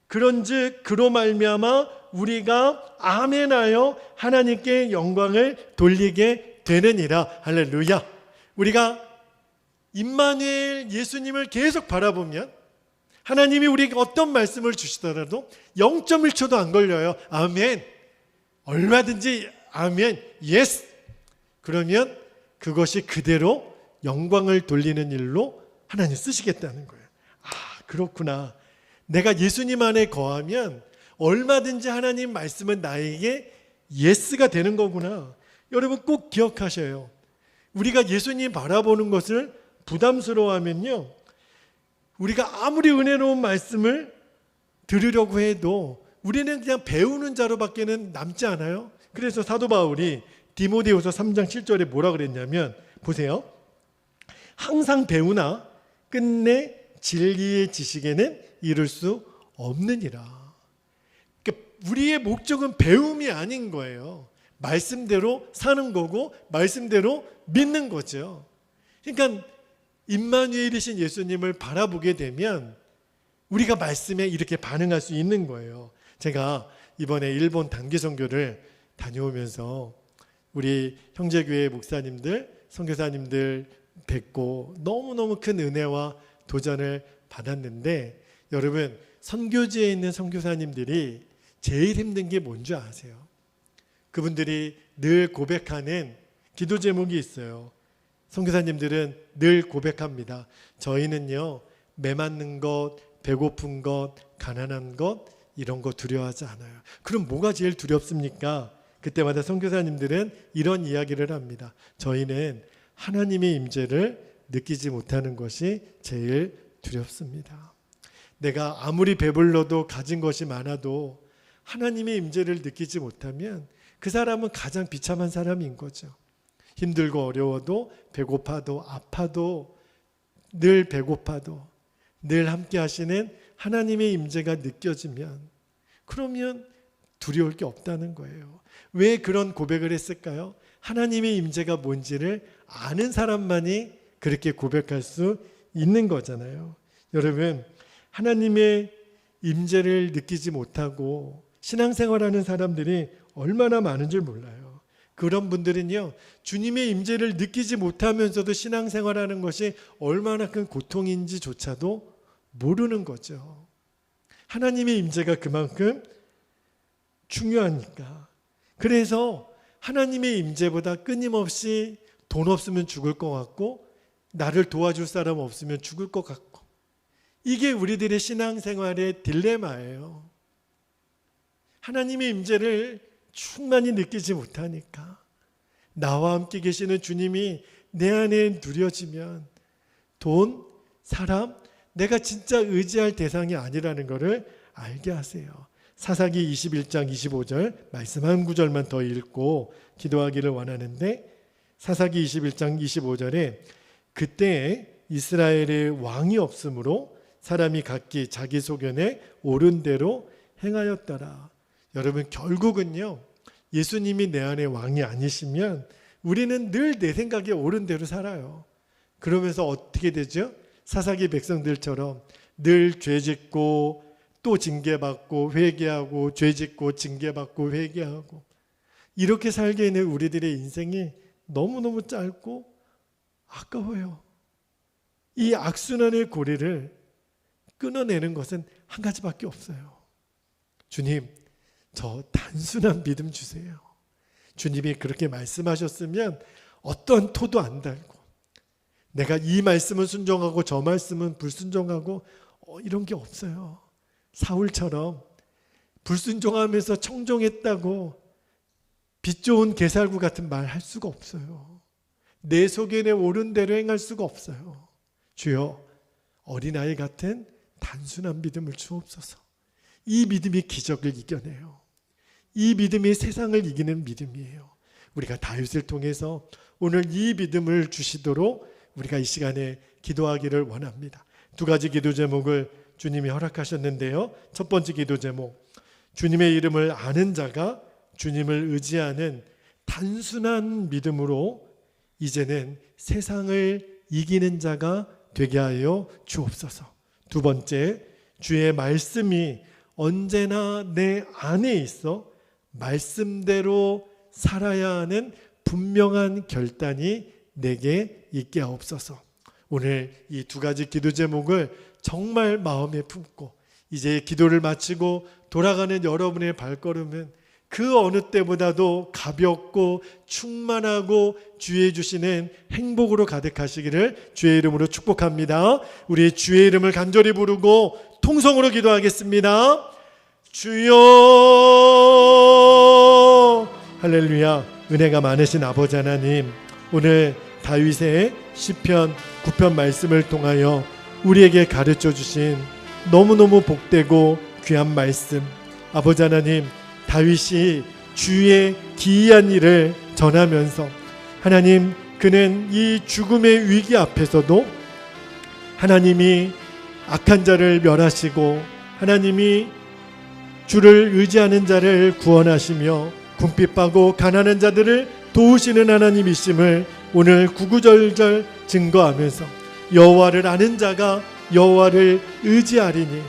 그런즉 그로 말미암아 우리가 아멘하여 하나님께 영광을 돌리게 되느니라. 할렐루야. 우리가 임마누엘 예수님을 계속 바라보면 하나님이 우리에게 어떤 말씀을 주시더라도 0.1초도 안 걸려요. 아멘. 얼마든지 아멘. 예스. 그러면 그것이 그대로 영광을 돌리는 일로 하나님 쓰시겠다는 거예요. 그렇구나. 내가 예수님 안에 거하면 얼마든지 하나님 말씀은 나에게 예스가 되는 거구나. 여러분 꼭 기억하셔요. 우리가 예수님 바라보는 것을 부담스러워하면요, 우리가 아무리 은혜로운 말씀을 들으려고 해도 우리는 그냥 배우는 자로밖에는 남지 않아요. 그래서 사도 바울이 디모데후서 3장 7절에 뭐라 그랬냐면, 보세요. 항상 배우나 끝내 진리의 지식에는 이를 수 없느니라. 그러니까 우리의 목적은 배움이 아닌 거예요. 말씀대로 사는 거고 말씀대로 믿는 거죠. 그러니까 임마누엘이신 예수님을 바라보게 되면 우리가 말씀에 이렇게 반응할 수 있는 거예요. 제가 이번에 일본 단기 선교를 다녀오면서 우리 형제교회 목사님들, 선교사님들 뵙고 너무너무 큰 은혜와 도전을 받았는데, 여러분, 선교지에 있는 선교사님들이 제일 힘든 게 뭔지 아세요? 그분들이 늘 고백하는 기도 제목이 있어요. 선교사님들은 늘 고백합니다. 저희는요, 메맞는 것, 배고픈 것, 가난한 것, 이런 거 두려워하지 않아요. 그럼 뭐가 제일 두렵습니까? 그때마다 선교사님들은 이런 이야기를 합니다. 저희는 하나님의 임재를 느끼지 못하는 것이 제일 두렵습니다. 내가 아무리 배불러도 가진 것이 많아도 하나님의 임재를 느끼지 못하면 그 사람은 가장 비참한 사람인 거죠. 힘들고 어려워도, 배고파도, 아파도, 늘 배고파도 늘 함께 하시는 하나님의 임재가 느껴지면, 그러면 두려울 게 없다는 거예요. 왜 그런 고백을 했을까요? 하나님의 임재가 뭔지를 아는 사람만이 그렇게 고백할 수 있는 거잖아요. 여러분, 하나님의 임재를 느끼지 못하고 신앙생활하는 사람들이 얼마나 많은 줄 몰라요. 그런 분들은요, 주님의 임재를 느끼지 못하면서도 신앙생활하는 것이 얼마나 큰 고통인지조차도 모르는 거죠. 하나님의 임재가 그만큼 중요하니까. 그래서 하나님의 임재보다 끊임없이 돈 없으면 죽을 것 같고, 나를 도와줄 사람 없으면 죽을 것 같고, 이게 우리들의 신앙생활의 딜레마예요. 하나님의 임재를 충만히 느끼지 못하니까, 나와 함께 계시는 주님이 내 안에 누려지면 돈, 사람, 내가 진짜 의지할 대상이 아니라는 것을 알게 하세요. 사사기 21장 25절 말씀 한 구절만 더 읽고 기도하기를 원하는데, 사사기 21장 25절에 그때 이스라엘의 왕이 없으므로 사람이 각기 자기 소견에 옳은 대로 행하였더라. 여러분, 결국은요, 예수님이 내 안에 왕이 아니시면 우리는 늘 내 생각에 옳은 대로 살아요. 그러면서 어떻게 되죠? 사사기 백성들처럼 늘 죄짓고 또 징계받고 회개하고, 죄짓고 징계받고 회개하고, 이렇게 살게 되는 우리들의 인생이 너무너무 짧고 아까워요. 이 악순환의 고리를 끊어내는 것은 한 가지밖에 없어요. 주님, 저 단순한 믿음 주세요. 주님이 그렇게 말씀하셨으면 어떤 토도 안 달고, 내가 이 말씀은 순종하고 저 말씀은 불순종하고 이런 게 없어요. 사울처럼 불순종하면서 청종했다고 빛 좋은 게살구 같은 말 할 수가 없어요. 내 소견에 옳은 대로 행할 수가 없어요. 주여, 어린아이 같은 단순한 믿음을 주옵소서. 이 믿음이 기적을 이겨내요. 이 믿음이 세상을 이기는 믿음이에요. 우리가 다윗을 통해서 오늘 이 믿음을 주시도록 우리가 이 시간에 기도하기를 원합니다. 두 가지 기도 제목을 주님이 허락하셨는데요. 첫 번째 기도 제목, 주님의 이름을 아는 자가 주님을 의지하는 단순한 믿음으로 이제는 세상을 이기는 자가 되게 하여 주옵소서. 두 번째, 주의 말씀이 언제나 내 안에 있어 말씀대로 살아야 하는 분명한 결단이 내게 있게 하옵소서. 오늘 이 두 가지 기도 제목을 정말 마음에 품고 이제 기도를 마치고 돌아가는 여러분의 발걸음은 그 어느 때보다도 가볍고 충만하고 주의 주시는 행복으로 가득하시기를 주의 이름으로 축복합니다. 우리 주의 이름을 간절히 부르고 통성으로 기도하겠습니다. 주여, 할렐루야. 은혜가 많으신 아버지 하나님, 오늘 다윗의 시편 9편 말씀을 통하여 우리에게 가르쳐 주신 너무너무 복되고 귀한 말씀, 아버지 하나님, 다윗이 주의 기이한 일을 전하면서 하나님, 그는 이 죽음의 위기 앞에서도 하나님이 악한 자를 멸하시고 하나님이 주를 의지하는 자를 구원하시며 궁핍하고 가난한 자들을 도우시는 하나님이심을 오늘 구구절절 증거하면서 여호와를 아는 자가 여호와를 의지하리니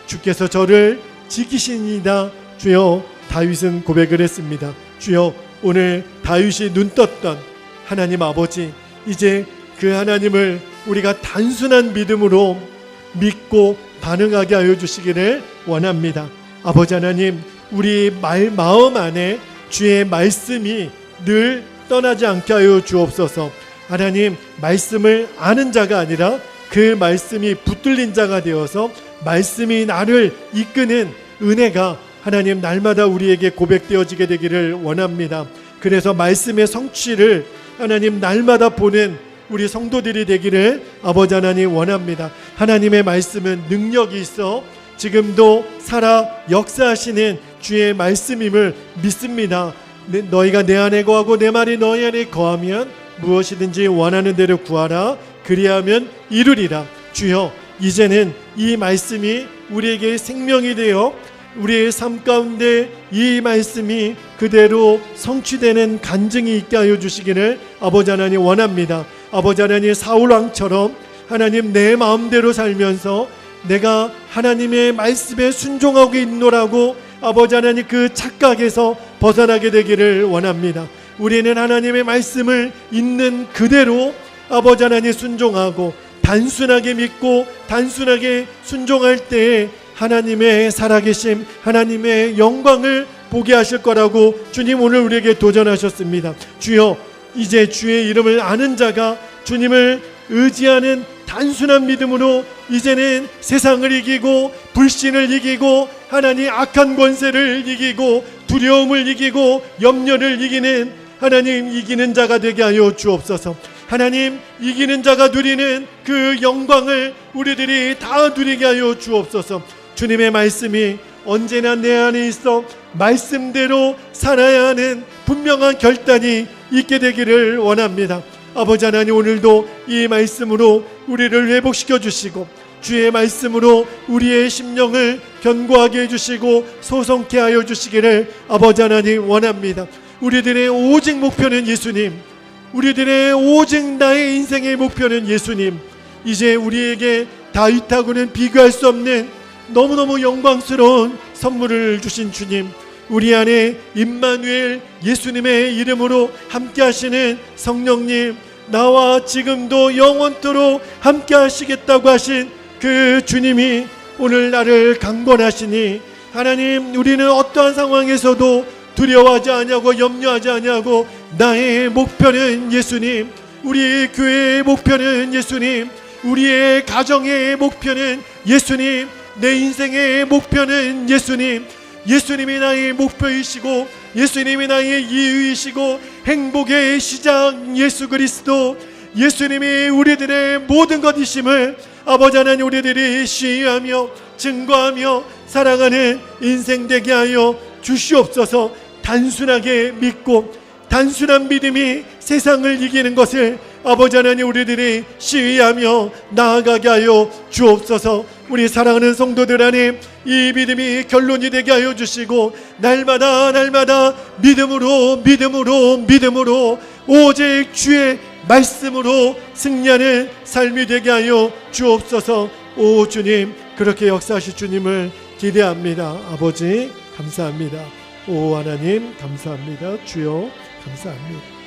주께서 저를 지키시니이다. 주여, 다윗은 고백을 했습니다. 주여, 오늘 다윗이 눈 떴던 하나님 아버지, 이제 그 하나님을 우리가 단순한 믿음으로 믿고 반응하게 하여 주시기를 원합니다. 아버지 하나님, 우리 마음 안에 주의 말씀이 늘 떠나지 않게 하여 주옵소서. 하나님, 말씀을 아는 자가 아니라 그 말씀이 붙들린 자가 되어서 말씀이 나를 이끄는 은혜가 하나님 날마다 우리에게 고백되어지게 되기를 원합니다. 그래서 말씀의 성취를 하나님 날마다 보는 우리 성도들이 되기를 아버지 하나님 원합니다. 하나님의 말씀은 능력이 있어 지금도 살아 역사하시는 주의 말씀임을 믿습니다. 너희가 내 안에 거하고 내 말이 너희 안에 거하면 무엇이든지 원하는 대로 구하라. 그리하면 이루리라. 주여, 이제는 이 말씀이 우리에게 생명이 되어 우리의 삶 가운데 이 말씀이 그대로 성취되는 간증이 있게 하여 주시기를 아버지 하나님 원합니다. 아버지 하나님, 사울왕처럼 하나님 내 마음대로 살면서 내가 하나님의 말씀에 순종하고 있노라고 아버지 하나님 그 착각에서 벗어나게 되기를 원합니다. 우리는 하나님의 말씀을 있는 그대로 아버지 하나님 순종하고 단순하게 믿고 단순하게 순종할 때에 하나님의 살아계심, 하나님의 영광을 보게 하실 거라고 주님 오늘 우리에게 도전하셨습니다. 주여, 이제 주의 이름을 아는 자가 주님을 의지하는 단순한 믿음으로 이제는 세상을 이기고 불신을 이기고 하나님 악한 권세를 이기고 두려움을 이기고 염려를 이기는 하나님 이기는 자가 되게 하여 주옵소서. 하나님, 이기는 자가 누리는 그 영광을 우리들이 다 누리게 하여 주옵소서. 주님의 말씀이 언제나 내 안에 있어 말씀대로 살아야 하는 분명한 결단이 있게 되기를 원합니다. 아버지 하나님, 오늘도 이 말씀으로 우리를 회복시켜 주시고 주의 말씀으로 우리의 심령을 견고하게 해주시고 소성케 하여 주시기를 아버지 하나님 원합니다. 우리들의 오직 목표는 예수님, 우리들의 오직 나의 인생의 목표는 예수님. 이제 우리에게 다윗하고는 비교할 수 없는 너무너무 영광스러운 선물을 주신 주님, 우리 안에 임마누엘 예수님의 이름으로 함께 하시는 성령님, 나와 지금도 영원토록 함께 하시겠다고 하신 그 주님이 오늘 나를 강권하시니 하나님, 우리는 어떠한 상황에서도 두려워하지 아니하고 염려하지 아니하고 나의 목표는 예수님, 우리 교회의 목표는 예수님, 우리의 가정의 목표는 예수님, 내 인생의 목표는 예수님. 예수님이 나의 목표이시고 예수님이 나의 이유이시고 행복의 시작 예수 그리스도, 예수님이 우리들의 모든 것이심을 아버지 하나님 우리들이 시인하며 증거하며 살아가는 인생 되게 하여 주시옵소서. 단순하게 믿고 단순한 믿음이 세상을 이기는 것을 아버지 하나님 우리들이 시위하며 나아가게 하여 주옵소서. 우리 사랑하는 성도들 안에 이 믿음이 결론이 되게 하여 주시고 날마다 믿음으로 오직 주의 말씀으로 승리하는 삶이 되게 하여 주옵소서. 오 주님, 그렇게 역사하실 주님을 기대합니다. 아버지 감사합니다. 오 하나님 감사합니다. 주여 감사합니다.